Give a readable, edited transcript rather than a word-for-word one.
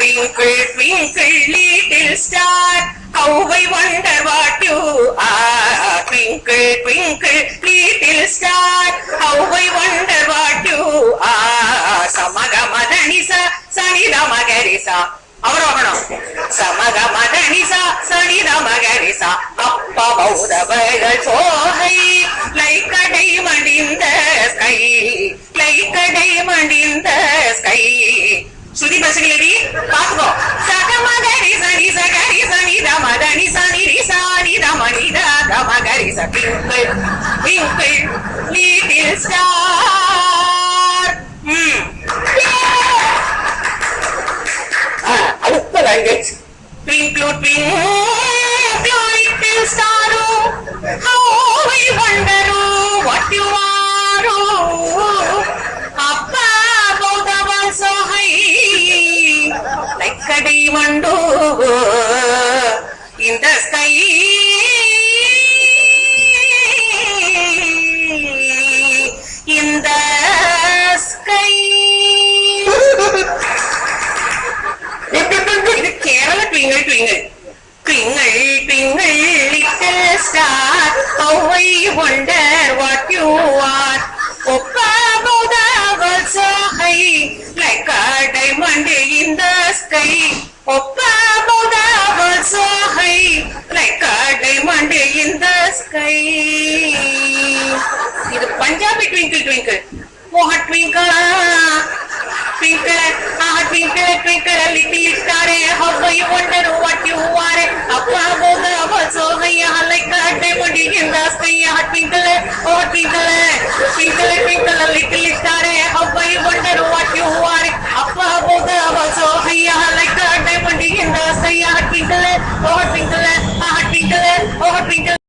Twinkle, twinkle, little star, how I wonder what you are. Twinkle, twinkle, little star, how I wonder what you are. Samagamadhanisa, Sanidamagarisa. அவரோகணம் சமகமதனிசா சனிதமகரிசா அப்ப பௌதவர்கள் சோகை லைக்கடை மடிந்த sky லைக்கடை மடிந்த sky சுதி பசங்களடி பாத்துக்கோ சகமகரி சனி சகரி சனி தமதனி சனி ரிசானி தமனி தமகரி twinkle twinkle little star. அடுத்த language twinkle twinkle little star, how I wonder what you are. Up above the world so high, like a diamond in the sky. In the sky. இது Kerala twinkle twinkle twinkle twinkle little star, how I wonder what you are. Up above the world so high, like a diamond in the sky. Up above the world so high, like a diamond in the sky. இது Punjabi twinkle twinkle. மோக twinkle twinkle, twinkle, twinkle, little star, how I wonder what you are. Up above the world so high, like a diamond in the sky. Twinkle, oh twinkle, twinkle, twinkle, little star.